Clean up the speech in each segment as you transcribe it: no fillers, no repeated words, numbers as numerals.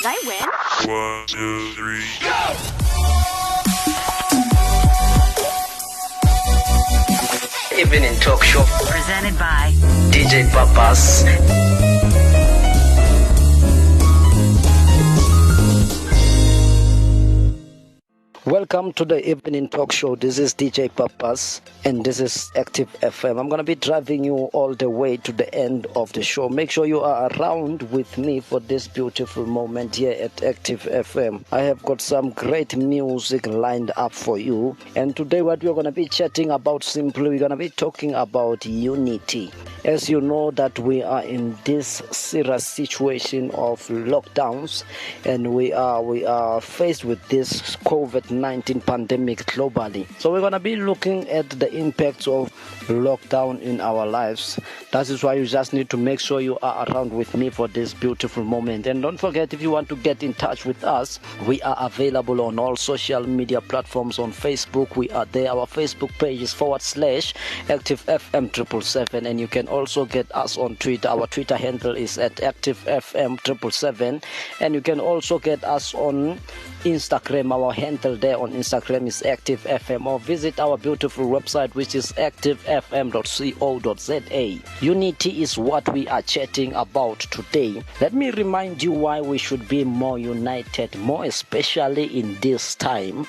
I win? 1, 2, 3, go! Evening Talk Show Presented by DJ Papas. Welcome to the Evening Talk Show. This is DJ Papas and this is Active FM. I'm going to be driving you all the way to the end of the show. Make sure you are around with me for this beautiful moment here at Active FM. I have got some great music lined up for you. And today what we're going to be chatting about simply, we're going to be talking about unity. As you know that we are in this serious situation of lockdowns and we are faced with this COVID-19 pandemic globally. So we're going to be looking at the impacts of lockdown in our lives. That is why you just need to make sure you are around with me for this beautiful moment. And don't forget, if you want to get in touch with us, we are available on all social media platforms. On Facebook, we are there. Our Facebook page is /ActiveFM777, and you can also get us on Twitter. Our Twitter handle is at ActiveFM777, and you can also get us on Instagram. Our handle there on Instagram is ActiveFM, or visit our beautiful website, which is activefm.co.za. Unity is what we are chatting about today. Let me remind you why we should be more united, more especially in this time.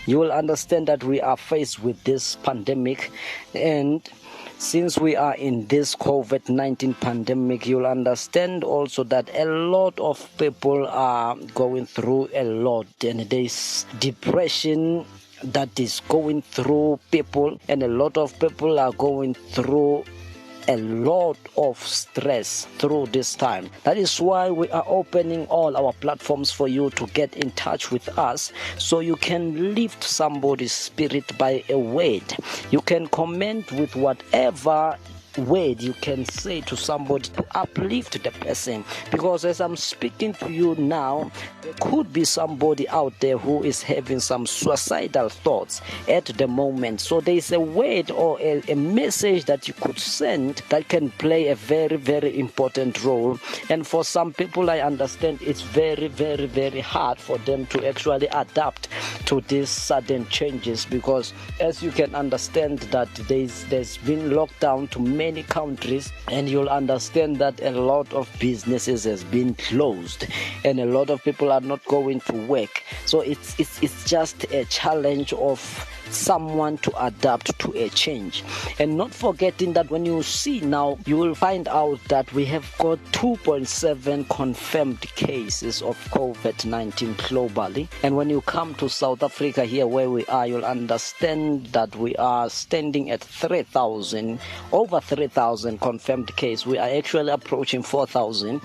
You will understand that we are faced with this pandemic, and since we are in this COVID-19 pandemic, you'll understand also that a lot of people are going through a lot, and there's depression that is going through people, and a lot of people are going through a lot of stress through this time. That is why we are opening all our platforms for you to get in touch with us, so you can lift somebody's spirit by a word. You can comment with whatever word you can say to somebody to uplift the person, because as I'm speaking to you now, there could be somebody out there who is having some suicidal thoughts at the moment. So there is a word or a message that you could send that can play a very, very important role. And for some people, I understand it's very, very, very hard for them to actually adapt to these sudden changes, because as you can understand that there's been lockdown to many countries, and you'll understand that a lot of businesses has been closed and a lot of people are not going to work. So it's just a challenge of someone to adapt to a change. And not forgetting that when you see now, you will find out that we have got 2.7 confirmed cases of COVID-19 globally. And when you come to South Africa, here where we are, you'll understand that we are standing at 3,000, over 3,000 confirmed cases. We are actually approaching 4,000.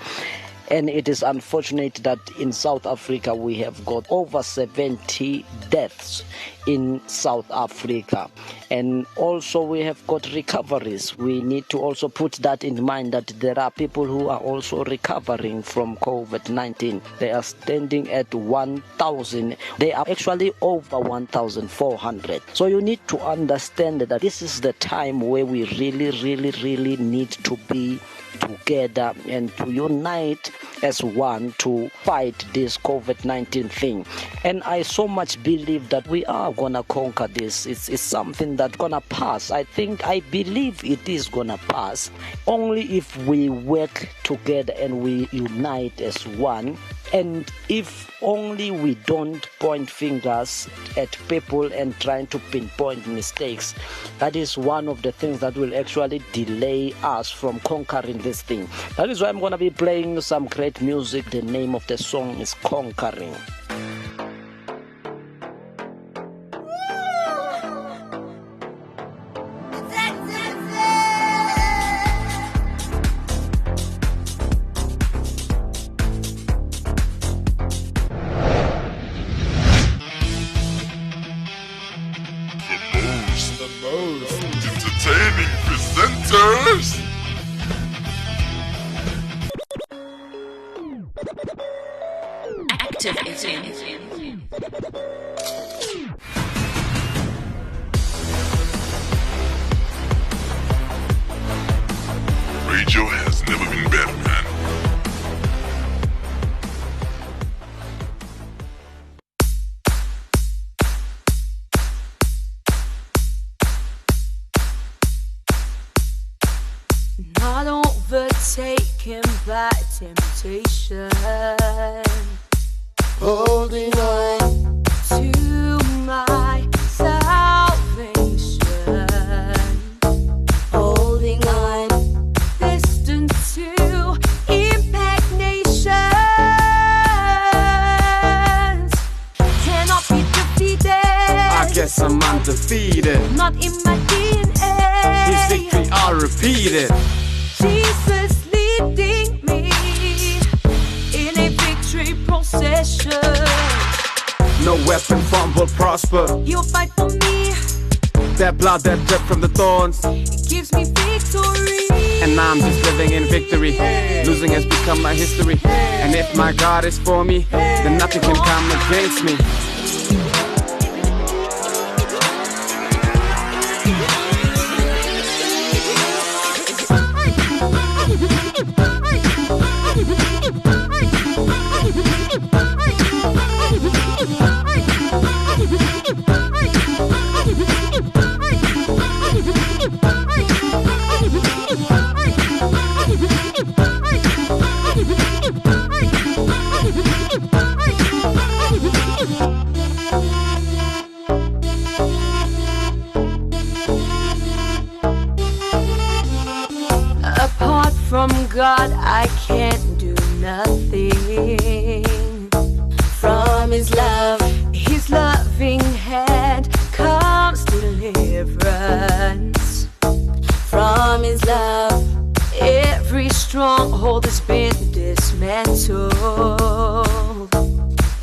And it is unfortunate that in South Africa we have got over 70 deaths in South Africa. And also we have got recoveries. We need to also put that in mind, that there are people who are also recovering from COVID-19. They are standing at 1,000. They are actually over 1,400. So you need to understand that this is the time where we really, really, really need to be together and to unite as one to fight this COVID-19 thing. And I so much believe that we are gonna conquer this. It's something that's gonna pass. I believe it is gonna pass only if we work together and we unite as one. And if only we don't point fingers at people and trying to pinpoint mistakes, that is one of the things that will actually delay us from conquering this thing. That is why I'm going to be playing some great music. The name of the song is Conquering. The most entertaining presenters. Active FM. Radio has never been better, man. broken by temptation, holding on to my salvation, holding on, destined to impact nations, cannot be defeated. I guess I'm undefeated. Not in my DNA. His victory I'll repeat it. Jesus leading me in a victory procession. No weapon formed will prosper. He'll fight for me. That blood that dripped from the thorns, It gives me victory. and I'm just living in victory. Losing has become my history. And if my God is for me, then nothing can come against me. Apart from God, I can't do nothing. from His love, His loving hand comes deliverance. from His love, Every stronghold has been dismantled.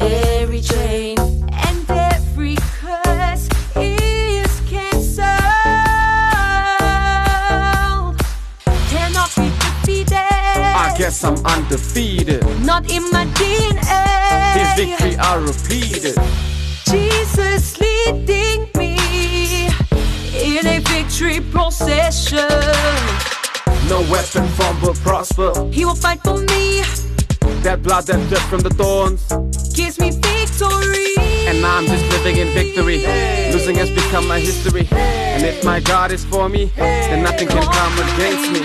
every chain, And every curse is cancelled. Cannot be defeated. I guess I'm undefeated. Not in my DNA. His victory I'll repeat it. Jesus leading me in a victory procession. No weapon formed will prosper. He will fight for me. That blood that dripped from the thorns, Gives me victory. and I'm just living in victory. Losing has become my history. And if my God is for me, then nothing can come against me.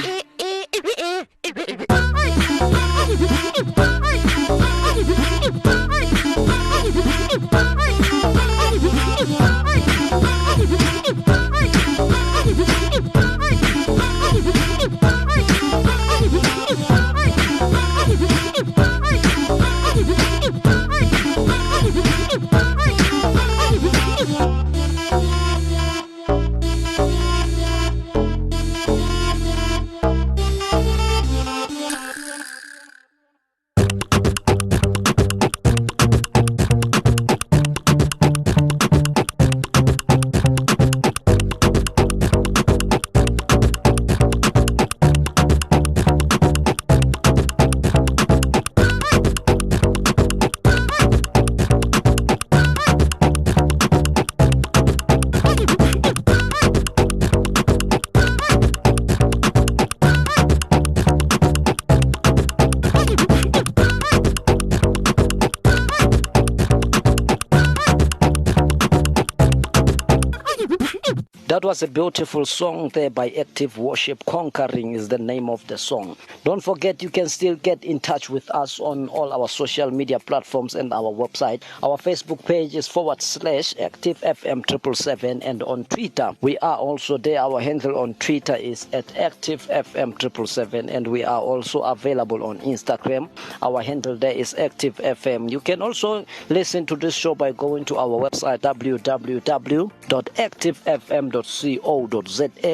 That was a beautiful song there by Active Worship. Conquering is the name of the song. Don't forget, you can still get in touch with us on all our social media platforms and our website. Our Facebook page is /ActiveFM777, and on Twitter, we are also there. Our handle on Twitter is @ActiveFM777, and we are also available on Instagram. Our handle there is ActiveFM. You can also listen to this show by going to our website www.activefm.co.za.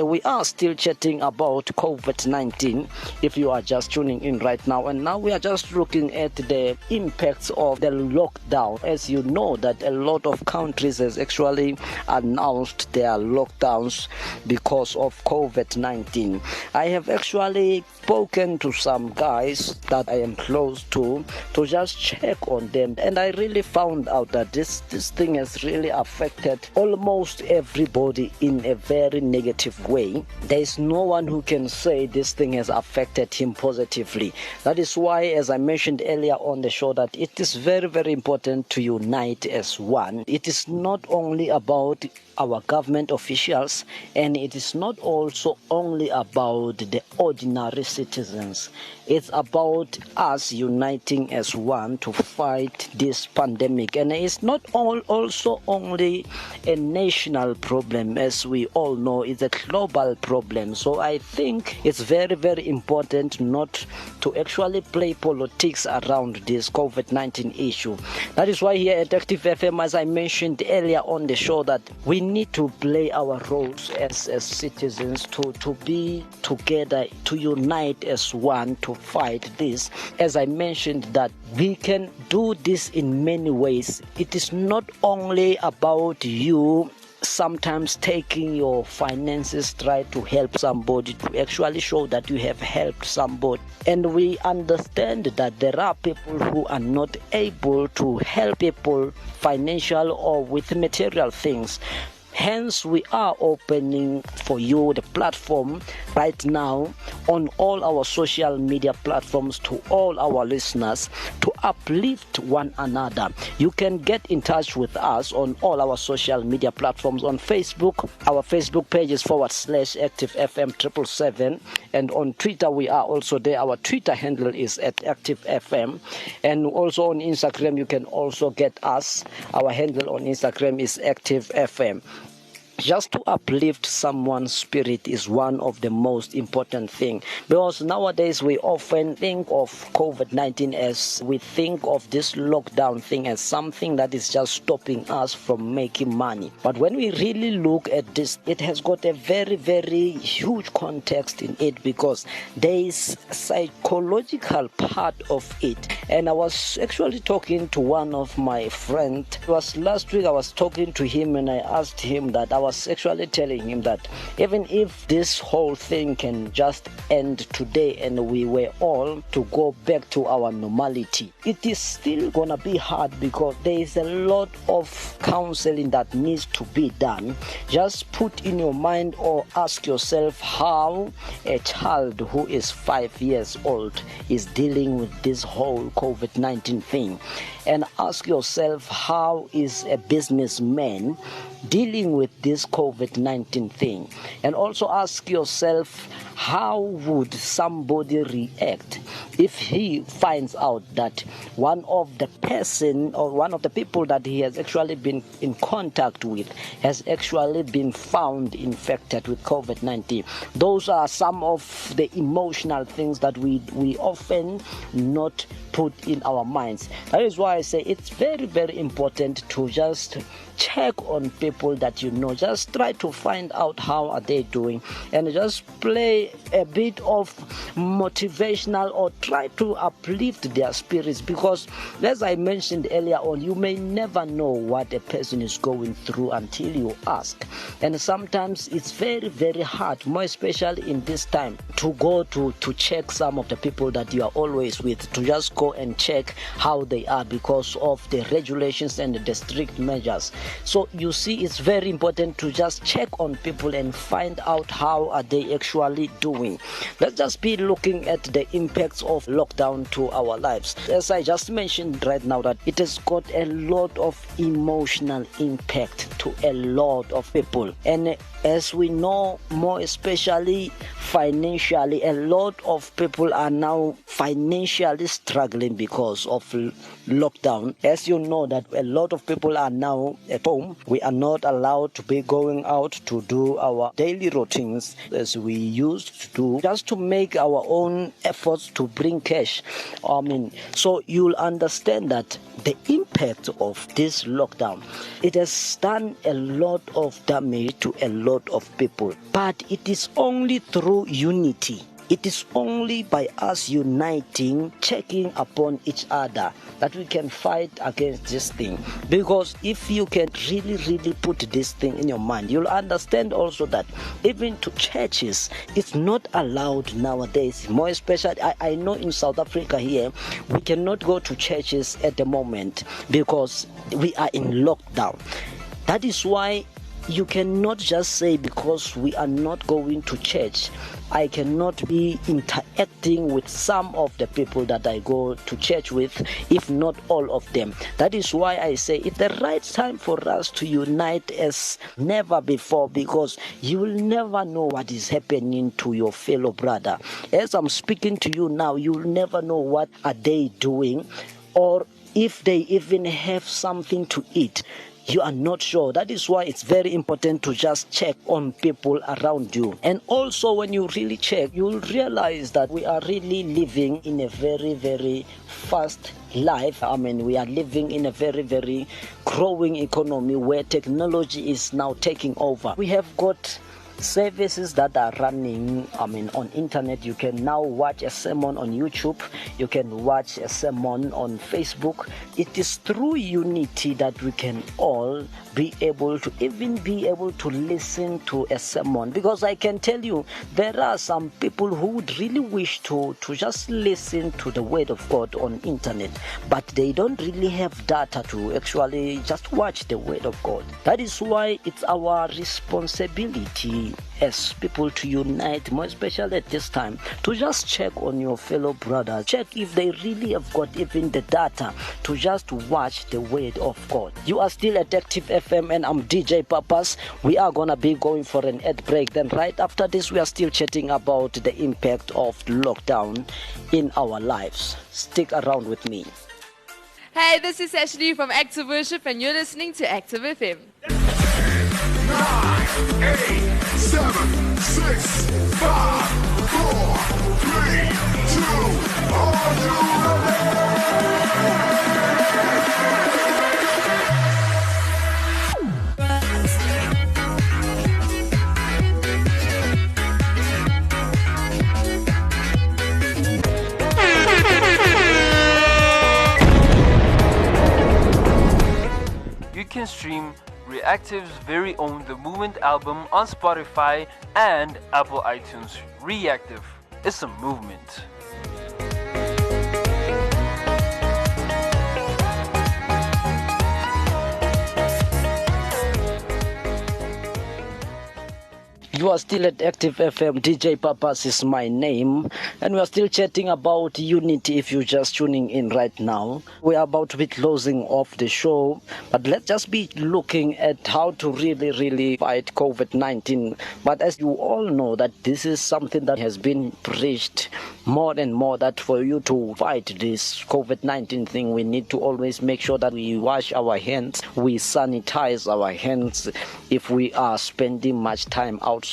We are still chatting about COVID-19 if you are just tuning in right now. And now we are just looking at the impacts of the lockdown. As you know, that a lot of countries has actually announced their lockdowns because of COVID-19. I have actually spoken to some guys that I am close to just check on them, and I really found out that this thing has really affected almost everybody in in a very negative way, there is no one who can say this thing has affected him positively. That is why, as I mentioned earlier on the show, that it is very, very important to unite as one. It is not only about our government officials, and it is not also only about the ordinary citizens. It's about us uniting as one to fight this pandemic. And it's not also only a national problem, as we all know, it's a global problem. So I think it's very, very important not to actually play politics around this COVID-19 issue. That is why here at Active FM, as I mentioned earlier on the show, that we need to play our roles as citizens to be together, to unite as one to fight this. As I mentioned, that we can do this in many ways. It is not only about you sometimes taking your finances, try to help somebody, to actually show that you have helped somebody. And we understand that there are people who are not able to help people financial or with material things. Hence, we are opening for you the platform right now on all our social media platforms to all our listeners to uplift one another. You can get in touch with us on all our social media platforms. On Facebook, our Facebook page is /ActiveFM777, and on Twitter we are also there. Our Twitter handle is @ActiveFM, and also on Instagram you can also get us. Our handle on Instagram is ActiveFM. Just to uplift someone's spirit is one of the most important things, because nowadays we often think of COVID-19 as we think of this lockdown thing as something that is just stopping us from making money. But when we really look at this, it has got a very, very huge context in it, because there is a psychological part of it. And I was actually talking to one of my friends. It was last week I was talking to him, and I asked him that I was actually telling him that even if this whole thing can just end today and we were all to go back to our normality, it is still gonna be hard, because there is a lot of counseling that needs to be done. Just put in your mind or ask yourself how a child who is 5 years old is dealing with this whole COVID-19 thing, and ask yourself how is a businessman dealing with this COVID-19 thing, and also ask yourself how would somebody react if he finds out that one of the person or one of the people that he has actually been in contact with has actually been found infected with COVID-19. Those are some of the emotional things that we often not put in our minds. That is why I say it's very, very important to just check on people that you know. Just try to find out how are they doing, and just play a bit of motivational or try to uplift their spirits, because as I mentioned earlier on, you may never know what a person is going through until you ask. And sometimes it's very, very hard, more especially in this time, to go to check some of the people that you are always with, to just go and check how they are because of the regulations and the strict measures. So you see, it's very important to just check on people and find out how are they actually doing. Let's just be looking at the impacts of lockdown to our lives. As I just mentioned right now, that it has got a lot of emotional impact to a lot of people. And as we know, more especially financially, a lot of people are now financially struggling because of lockdown. As you know, that a lot of people are now at home. We are not allowed to be going out to do our daily routines as we used to do, just to make our own efforts to bring cash. So you'll understand that the impact of this lockdown, it has done a lot of damage to a lot of people. But it is only through unity. It is only by us uniting, checking upon each other, that we can fight against this thing. Because if you can really, really put this thing in your mind, you'll understand also that even to churches, it's not allowed nowadays. More especially, I know in South Africa here, we cannot go to churches at the moment because we are in lockdown. That is why You cannot just say because we are not going to church, I cannot be interacting with some of the people that I go to church with, if not all of them. That is why I say it's the right time for us to unite as never before, because you will never know what is happening to your fellow brother. As I'm speaking to you now, you will never know what are they doing, or if they even have something to eat. You are not sure. That is why it's very important to just check on people around you. And also when you really check, you will realize that we are really living in a very, very fast life. We are living in a very, very growing economy where technology is now taking over. We have got services that are running on internet. You can now watch a sermon on YouTube. You can watch a sermon on Facebook. It is through unity that we can all be able to listen to a sermon, because I can tell you there are some people who would really wish to just listen to the word of God on internet, but they don't really have data to actually just watch the word of God. That is why it's our responsibility as people to unite, more especially at this time, to just check on your fellow brothers, check if they really have got even the data to just watch the word of God. You are still at Active FM and I'm DJ Papas. We are gonna be going for an ad break. Then right after this, we are still chatting about the impact of lockdown in our lives. Stick around with me. Hey, this is Ashley from Active Worship and you're listening to Active FM. 9, 8, 7, 6, 5, 4, 3, 2, are you ready? You can stream Reactive's very own The Movement album on Spotify and Apple iTunes. Reactive, it's a movement. You are still at Active FM. DJ Papas is my name, and we are still chatting about unity. If you're just tuning in right now, we are about to be closing off the show, but let's just be looking at how to really fight COVID-19. But as you all know, that this is something that has been preached more and more, that for you to fight this COVID-19 thing, we need to always make sure that we wash our hands, we sanitize our hands if we are spending much time outside,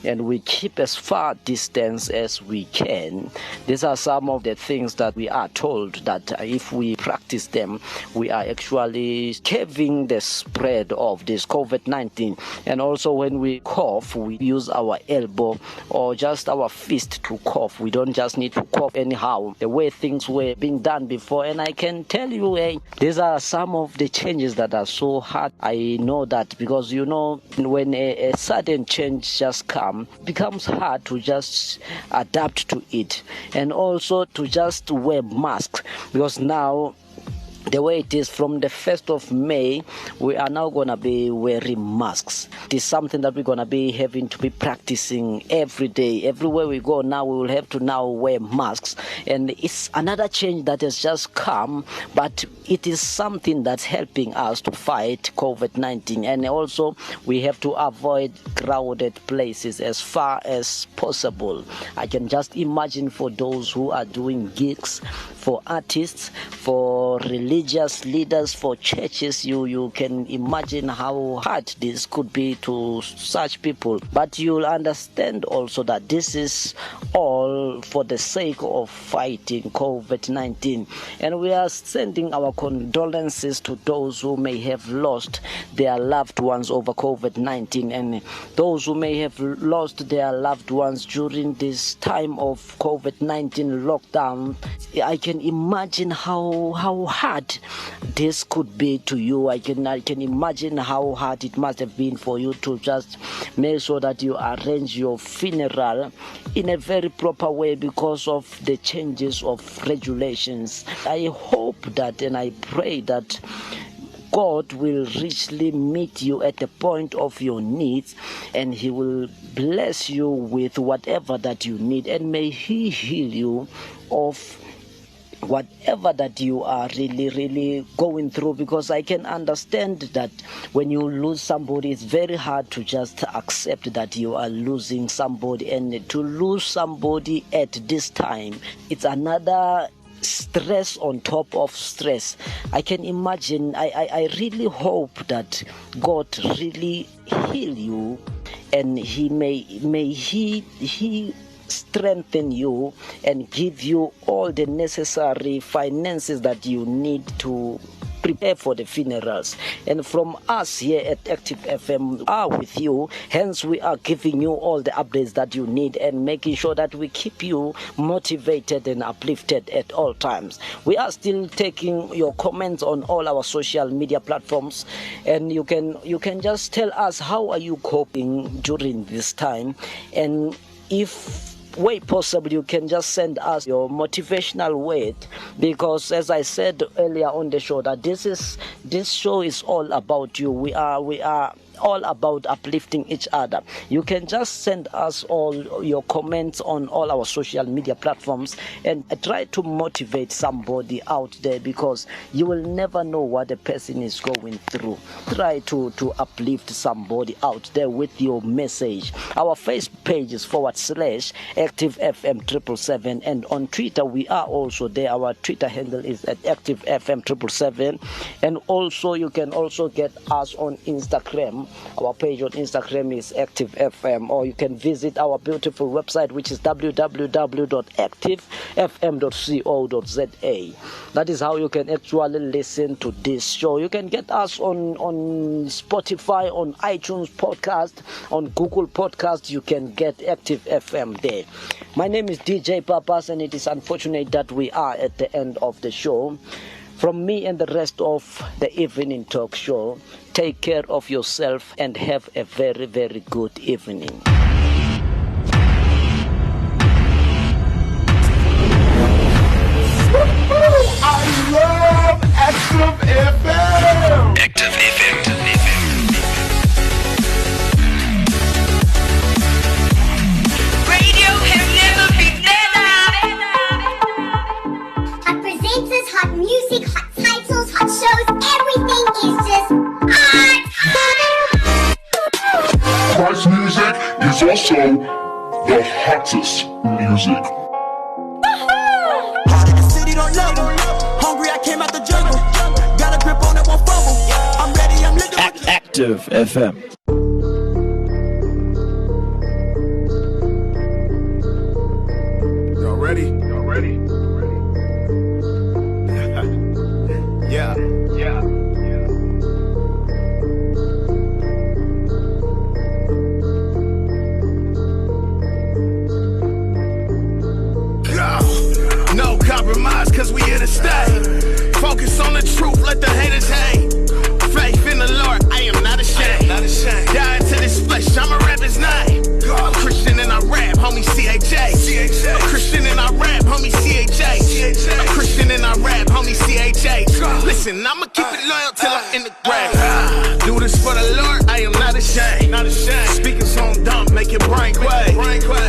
and we keep as far distance as we can. These are some of the things that we are told that if we practice them, we are actually curbing the spread of this COVID-19. And also when we cough, we use our elbow or just our fist to cough. We don't just need to cough anyhow, the way things were being done before. And I can tell you, these are some of the changes that are so hard. I know that because, you know, when a sudden change just becomes hard to just adapt to it, and also to just wear masks, because now the way it is, from the 1st of May, we are now going to be wearing masks. It is something that we're going to be having to be practicing every day. Everywhere we go now, we will have to now wear masks. And it's another change that has just come, but it is something that's helping us to fight COVID-19. And also, we have to avoid crowded places as far as possible. I can just imagine for those who are doing gigs, for artists, for religious leaders, for churches, you can imagine how hard this could be to such people. But you'll understand also that this is all for the sake of fighting COVID-19. And we are sending our condolences to those who may have lost their loved ones over COVID-19, and those who may have lost their loved ones during this time of COVID-19 lockdown. I can imagine how hard this could be to you. I can imagine how hard it must have been for you to just make sure that you arrange your funeral in a very proper way because of the changes of regulations. I hope that, and I pray that God will richly meet you at the point of your needs, and He will bless you with whatever that you need, and may He heal you of whatever that you are really going through, because I can understand that when you lose somebody, it's very hard to just accept that you are losing somebody, and to lose somebody at this time, it's another stress on top of stress. I can imagine. I really hope that God really heal you, and He may He strengthen you and give you all the necessary finances that you need to prepare for the funerals. And from us here at Active FM, we are with you. Hence, we are giving you all the updates that you need and making sure that we keep you motivated and uplifted at all times. We are still taking your comments on all our social media platforms, and you can just tell us how are you coping during this time, and if way possible, you can just send us your motivational word, because as I said earlier on the show, that this show is all about you. We are all about uplifting each other. You can just send us all your comments on all our social media platforms and try to motivate somebody out there, because you will never know what the person is going through. Try to uplift somebody out there with your message. Our Facebook page is /Active FM 777, and on Twitter we are also there. Our Twitter handle is at Active FM 777, and also you can also get us on Instagram. Our page on Instagram is Active FM, or you can visit our beautiful website, which is www.activefm.co.za. That is how you can actually listen to this show. You can get us on Spotify, on iTunes Podcast, on Google Podcast. You can get Active FM there. My name is DJ Papas, and it is unfortunate that we are at the end of the show. From me and the rest of the evening talk show, take care of yourself and have a very, very good evening. I love Active FM. Active FM. Radio has never been better. Hot presenters, hot music, hot titles, hot shows, everything is just hot. Christ music is also the hottest music. Hot in the city, don't level. Hungry, I came out the jungle. Got a grip on it, won't fumble. I'm ready, I'm lit. Active FM. Y'all ready? Yeah. No compromise, cause we here to stay. Focus on the truth, let the haters hate. Faith in the Lord, I am not ashamed. Die to this flesh, I'ma rap his name. A Christian and I rap, homie CHA. A Christian and I rap, homie CHA. A Christian and I rap, homie CHA. Listen, I'ma keep it loyal till I'm in the grave. Do this for the Lord, I am not ashamed. Speakers on dump, make it brain quake.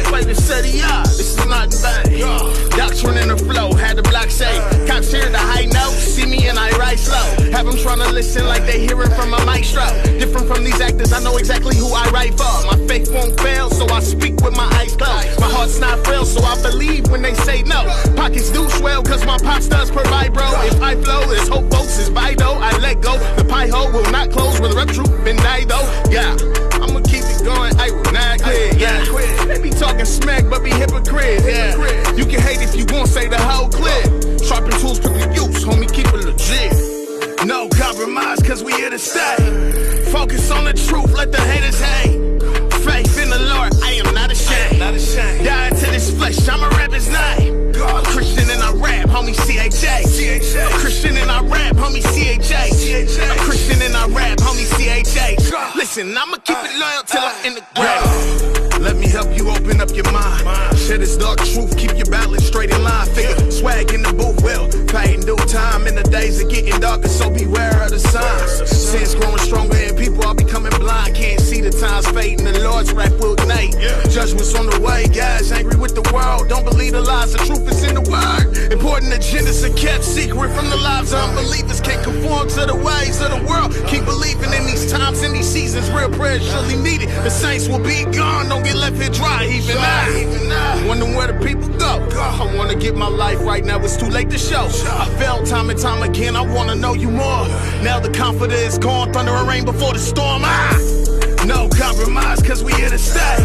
Play the city up, this is not in vain. Doctrine in the flow, had the block say. Cops hear the high note, see me and I write slow. Have them trying to listen like they hearing from a maestro. Different from these actors, I know exactly who I write for. My faith won't fail, so I speak with my eyes closed. My heart's not frail, so I believe when they say no. Pockets do swell, cause my pops does provide, bro. If I flow, this hope folks is by though. I let go, the pie hole will not close with a rep troop and die though. Yeah, I'ma keep it going, I will not quit. Yeah, they be talking smack, but be hypocrites. Yeah, you can hate if you won't say the whole clip. Sharpen tools, quickly use, homie, keep it legit. No compromise, cause we here to stay. Focus on the truth, let the haters hate. Faith in the Lord, I am not ashamed. Die to this flesh, I'ma rap his name. A Christian and I rap, homie CHA. A Christian and I rap, homie CHA. A Christian and I rap, homie CHA. Listen, I'ma keep it loyal till I'm in the grave. Let me help you open up your mind. Share this dark truth, keep your balance straight in line. Figure swag in the booth, will pay in due time. In the days of getting darker, so beware of the signs. rap will ignite. Judgment's on the way, guys angry with the world. Don't believe the lies, the truth is in the word. Important agendas are kept secret from the lives of unbelievers. Can't conform to the ways of the world. Keep believing in these times, in these seasons. Real prayer is surely needed. The saints will be gone, don't get left here dry. Even I wondering where the people go. I wanna get my life right now, it's too late to show. I fell time and time again, I wanna know you more. Now the confidence is gone, thunder and rain before the storm. No compromise, cause we here to stay.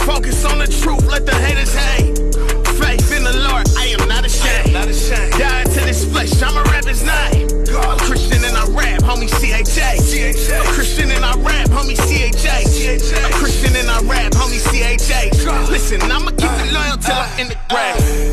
Focus on the truth, let the haters hate. Faith in the Lord, I am not ashamed. Die to this flesh, I'ma rap his name. I'm Christian and I rap, homie CHA. I'm Christian and I rap, homie CHA. I'm Christian and I rap, homie CHA. Listen, I'ma keep it loyal till I'm in the grave.